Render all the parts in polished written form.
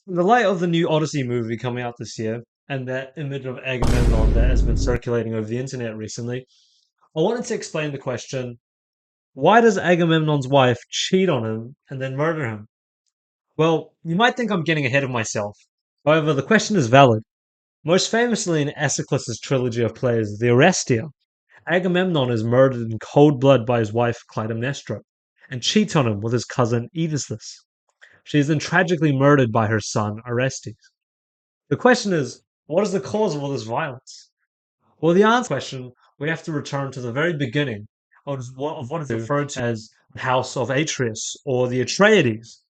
In the light of the new Odyssey movie coming out this year, and that image of Agamemnon that has been circulating over the internet recently, I wanted to explain the question: why does Agamemnon's wife cheat on him and then murder him? Well, you might think I'm getting ahead of myself. However, the question is valid. Most famously in Aeschylus's trilogy of plays, the Orestia, Agamemnon is murdered in cold blood by his wife Clytemnestra, and cheats on him with his cousin Aegisthus. She is then tragically murdered by her son Orestes. The question is, what is the cause of all this violence? Well, the answer to this question, we have to return to the very beginning of what is referred to as the House of Atreus, or the Atreides.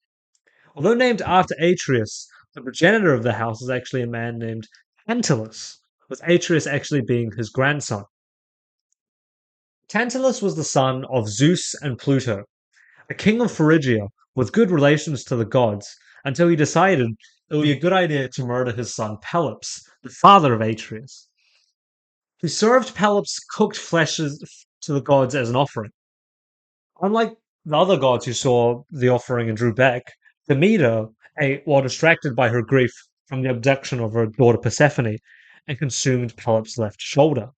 Although named after Atreus, the progenitor of the house is actually a man named Tantalus, with Atreus actually being his grandson. Tantalus was the son of Zeus and Pluto, a king of Phrygia with good relations to the gods, until he decided it would be a good idea to murder his son Pelops, the father of Atreus. He served Pelops cooked flesh to the gods as an offering. Unlike the other gods who saw the offering and drew back, Demeter ate while distracted by her grief from the abduction of her daughter Persephone and consumed Pelops' left shoulder.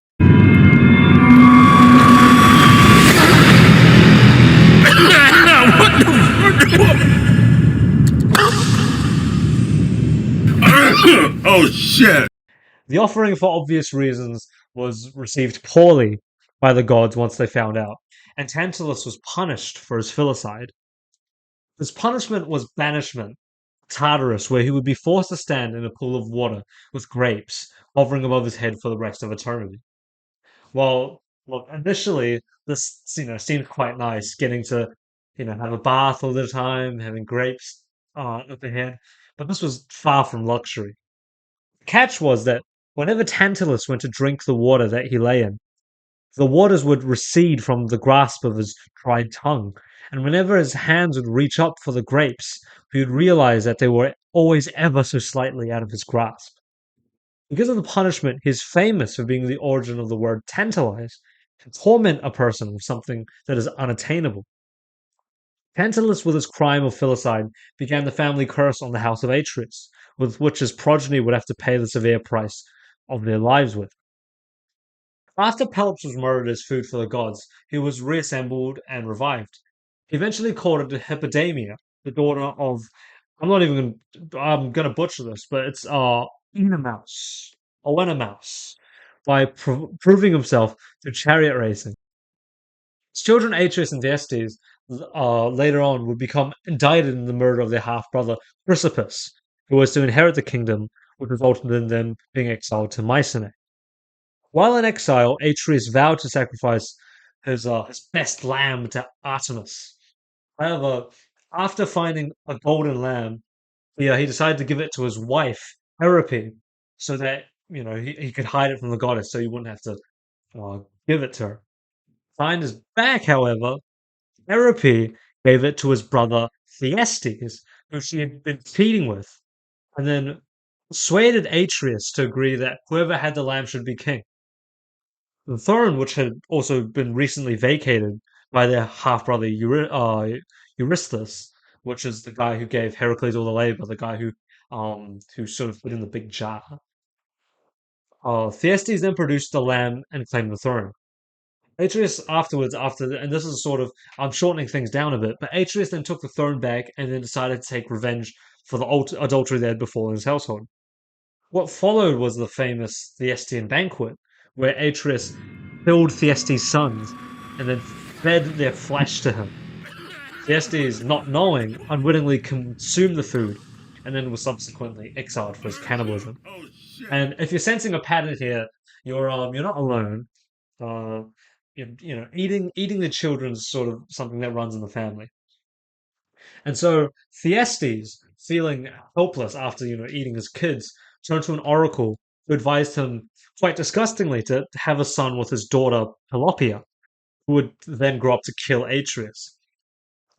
Oh shit! The offering, for obvious reasons, was received poorly by the gods once they found out, and Tantalus was punished for his filicide. His punishment was banishment to Tartarus, where he would be forced to stand in a pool of water with grapes hovering above his head for the rest of eternity. Well, look, initially this seemed quite nice, getting to have a bath all the time, having grapes overhead, but this was far from luxury. The catch was that whenever Tantalus went to drink the water that he lay in, the waters would recede from the grasp of his dried tongue, and whenever his hands would reach up for the grapes, he would realize that they were always ever so slightly out of his grasp. Because of the punishment, he is famous for being the origin of the word tantalize, to torment a person with something that is unattainable. Tantalus, with his crime of filicide, began the family curse on the House of Atreus, with which his progeny would have to pay the severe price of their lives with. After Pelops was murdered as food for the gods, he was reassembled and revived. He eventually courted Hippodamia, the daughter of I'm gonna butcher this, but it's Enamouse, Oenamouse, by proving himself through chariot racing. His children Atreus and Thyestes later on would become indicted in the murder of their half brother Chrysippus, who was to inherit the kingdom, which resulted in them being exiled to Mycenae. While in exile, Atreus vowed to sacrifice his best lamb to Artemis. However, after finding a golden lamb, he decided to give it to his wife, Eripe, so that he could hide it from the goddess, so he wouldn't have to give it to her. Behind his back, however, Eripe gave it to his brother Thyestes, who she had been cheating with, and then persuaded Atreus to agree that whoever had the lamb should be king. The throne, which had also been recently vacated by their half brother Eurystheus, which is the guy who gave Heracles all the labor, the guy who sort of put in the big jar. Thyestes then produced the lamb and claimed the throne. Atreus afterwards, and this is sort of I'm shortening things down a bit, but Atreus then took the throne back and then decided to take revenge for the adultery that had befallen his household. What followed was the famous Thyestian banquet, where Atreus killed Thyestes' sons and then fed their flesh to him. Thyestes, not knowing, unwittingly consumed the food and then was subsequently exiled for his cannibalism. Oh shit! And if you're sensing a pattern here, you're not alone. Uh, eating the children's sort of something that runs in the family. And so Thyestes, feeling helpless after eating his kids, turned to an oracle who advised him, quite disgustingly, to have a son with his daughter Pelopia, who would then grow up to kill Atreus.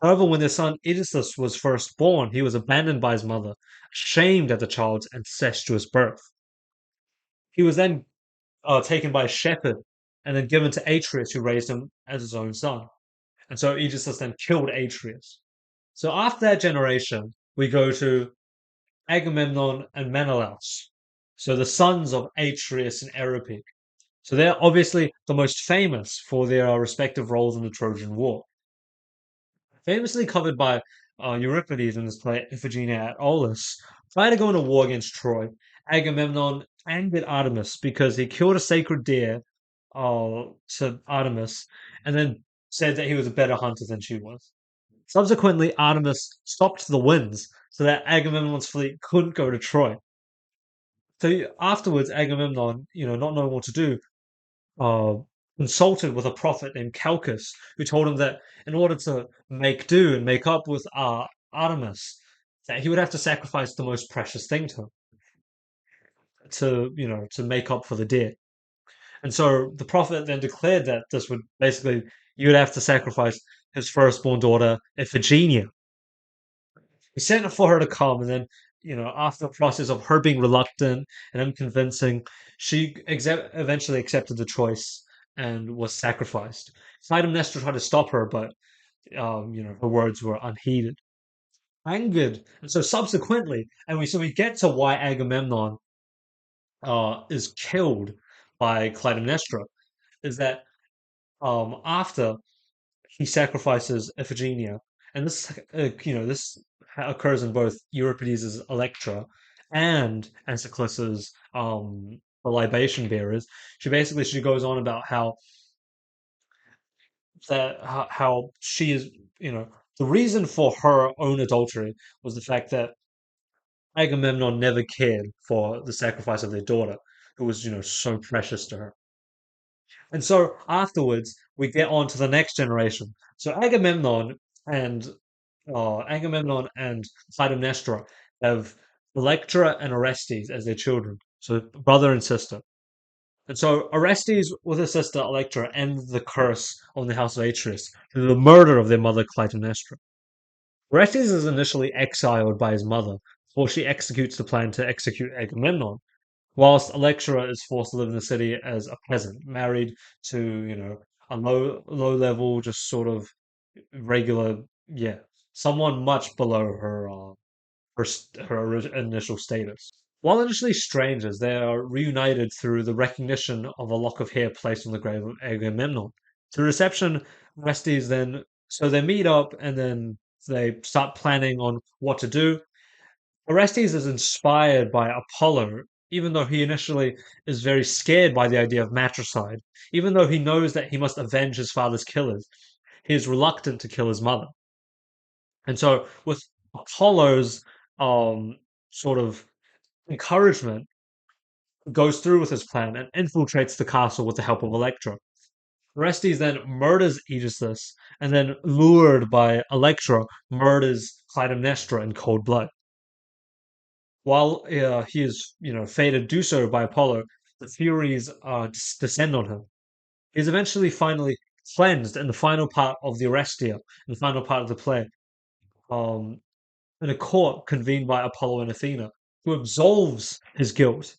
However, when their son Odysseus was first born, he was abandoned by his mother, ashamed at the child's incestuous birth. He was then taken by a shepherd and then given to Atreus, who raised him as his own son. And so Odysseus then killed Atreus. So after that generation, we go to Agamemnon and Menelaus. So the sons of Atreus and Eripe. So they're obviously the most famous for their respective roles in the Trojan War. Famously covered by Euripides in his play Iphigenia at Aulis, prior to going to war against Troy, Agamemnon angered Artemis because he killed a sacred deer to Artemis and then said that he was a better hunter than she was. Subsequently, Artemis stopped the winds so that Agamemnon's fleet couldn't go to Troy. So afterwards, Agamemnon, not knowing what to do, uh, consulted with a prophet named Calchas, who told him that in order to make do and make up with Artemis, that he would have to sacrifice the most precious thing to him to make up for the deer. And so the prophet then declared that this would basically you would have to sacrifice his firstborn daughter Iphigenia. He sent for her to come, and then after a process of her being reluctant and unconvincing, she eventually accepted the choice and was sacrificed. Clytemnestra tried to stop her, but her words were unheeded. Angered, and so subsequently, we get to why Agamemnon is killed by Clytemnestra, is that after he sacrifices Iphigenia, and this occurs in both Euripides' Electra and Encephalis's the libation bearers. She goes on about how she is the reason for her own adultery was the fact that Agamemnon never cared for the sacrifice of their daughter, who was so precious to her. And so afterwards, we get on to the next generation. So and Agamemnon and Clytemnestra have Electra and Orestes as their children, so brother and sister. And so Orestes with his sister Electra end the curse on the House of Atreus through the murder of their mother Clytemnestra. Orestes is initially exiled by his mother before she executes the plan to execute Agamemnon, whilst Electra is forced to live in the city as a peasant, married to, a low level, just sort of regular, yeah, someone much below her initial status. While initially strangers, they are reunited through the recognition of a lock of hair placed on the grave of Agamemnon. To the reception, Orestes then so they meet up and then they start planning on what to do. Orestes is inspired by Apollo, even though he initially is very scared by the idea of matricide. Even though he knows that he must avenge his father's killers, he is reluctant to kill his mother. And so, with Apollo's sort of encouragement, goes through with his plan and infiltrates the castle with the help of Electra. Orestes then murders Aegisthus, and then, lured by Electra, murders Clytemnestra in cold blood. While he is, fated to do so by Apollo, the Furies descend on him. He is eventually finally cleansed in the final part of the Orestia, in the final part of the play, um, in a court convened by Apollo and Athena, who absolves his guilt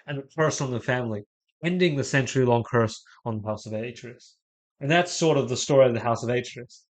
and the curse on the family, ending the century-long curse on the House of Atreus. And that's sort of the story of the House of Atreus.